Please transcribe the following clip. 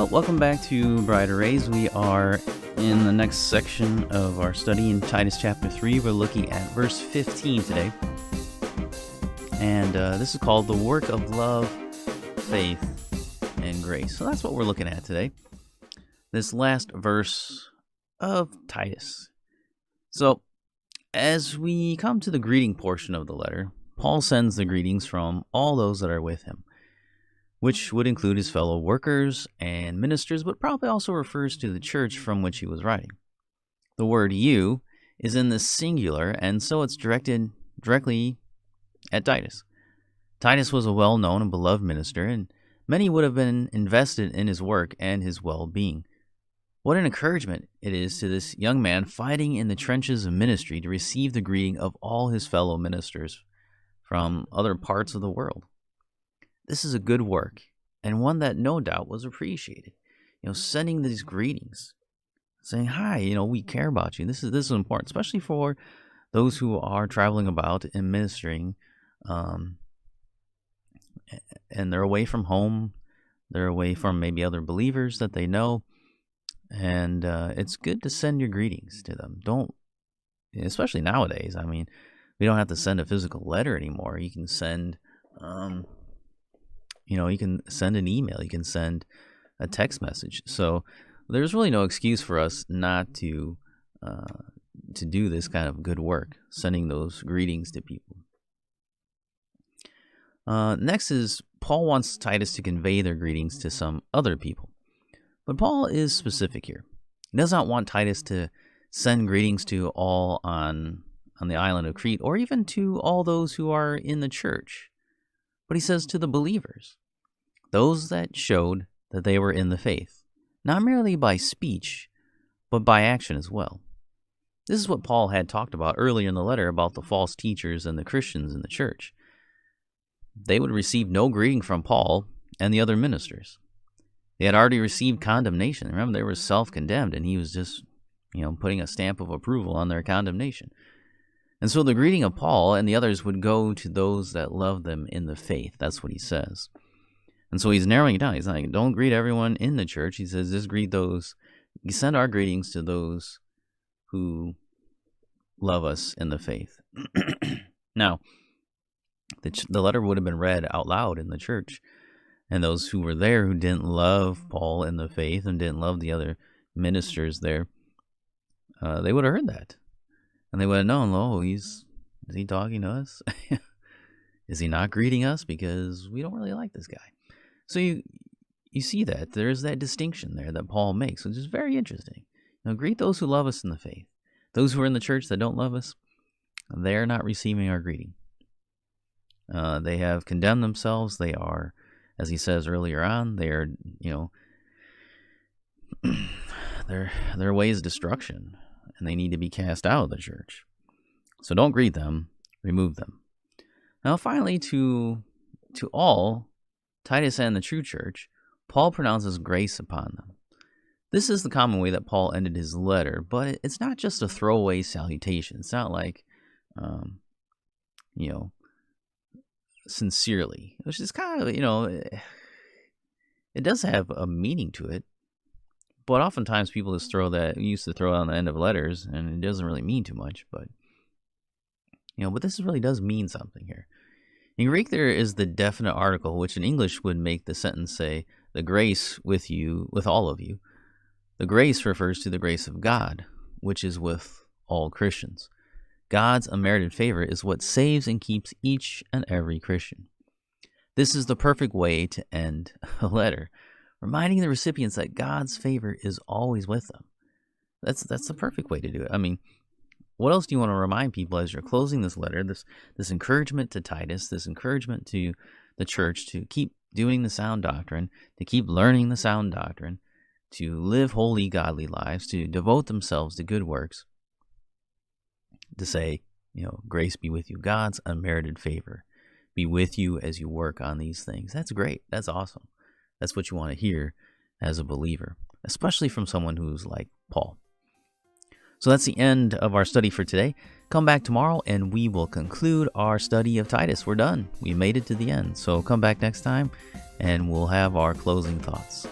Well, welcome back to Brighter Rays. We are in the next section of our study in Titus chapter 3. We're looking at verse 15 today. And this is called the work of love, faith, and grace. So that's what we're looking at today. This last verse of Titus. So as we come to the greeting portion of the letter, Paul sends the greetings from all those that are with him, which would include his fellow workers and ministers, but probably also refers to the church from which he was writing. The word you is in the singular, and so it's directed directly at Titus. Titus was a well-known and beloved minister, and many would have been invested in his work and his well-being. What an encouragement it is to this young man fighting in the trenches of ministry to receive the greeting of all his fellow ministers from other parts of the world. This is a good work, and one that no doubt was appreciated. Sending these greetings, saying, hi, we care about you. This is important, especially for those who are traveling about and ministering, and they're away from home. They're away from maybe other believers that they know, and it's good to send your greetings to them. Especially nowadays. We don't have to send a physical letter anymore. You can send... you can send an email, you can send a text message. So there's really no excuse for us not to do this kind of good work, sending those greetings to people. Next is Paul wants Titus to convey their greetings to some other people. But Paul is specific here. He does not want Titus to send greetings to all on the island of Crete, or even to all those who are in the church. But he says to the believers, those that showed that they were in the faith, not merely by speech, but by action as well. This is what Paul had talked about earlier in the letter about the false teachers and the Christians in the church. They would receive no greeting from Paul and the other ministers. They had already received condemnation. Remember, they were self-condemned, and he was just, putting a stamp of approval on their condemnation. And so the greeting of Paul and the others would go to those that love them in the faith. That's what he says. And so he's narrowing it down. He's not like, don't greet everyone in the church. He says, just greet those. You send our greetings to those who love us in the faith. Now, the letter would have been read out loud in the church. And those who were there who didn't love Paul in the faith and didn't love the other ministers there, they would have heard that. And they would have known, is he talking to us? Is he not greeting us? Because we don't really like this guy. So you see that. There's that distinction there that Paul makes, which is very interesting. Greet those who love us in the faith. Those who are in the church that don't love us, they're not receiving our greeting. They have condemned themselves. They are, as he says earlier on, they are, their way is destruction. And they need to be cast out of the church. So don't greet them, remove them. Now finally, to all, Titus and the true church, Paul pronounces grace upon them. This is the common way that Paul ended his letter, but it's not just a throwaway salutation. It's not like, sincerely, which is kind of, it does have a meaning to it. But oftentimes people just used to throw it on the end of letters, and it doesn't really mean too much. But, but this really does mean something here. In Greek, there is the definite article, which in English would make the sentence say, the grace with you, with all of you. The grace refers to the grace of God, which is with all Christians. God's unmerited favor is what saves and keeps each and every Christian. This is the perfect way to end a letter, reminding the recipients that God's favor is always with them. That's the perfect way to do it. What else do you want to remind people as you're closing this letter, this encouragement to Titus, this encouragement to the church to keep doing the sound doctrine, to keep learning the sound doctrine, to live holy, godly lives, to devote themselves to good works, to say, grace be with you. God's unmerited favor be with you as you work on these things. That's great. That's awesome. That's what you want to hear as a believer, especially from someone who's like Paul. So that's the end of our study for today. Come back tomorrow and we will conclude our study of Titus. We're done. We made it to the end. So come back next time and we'll have our closing thoughts.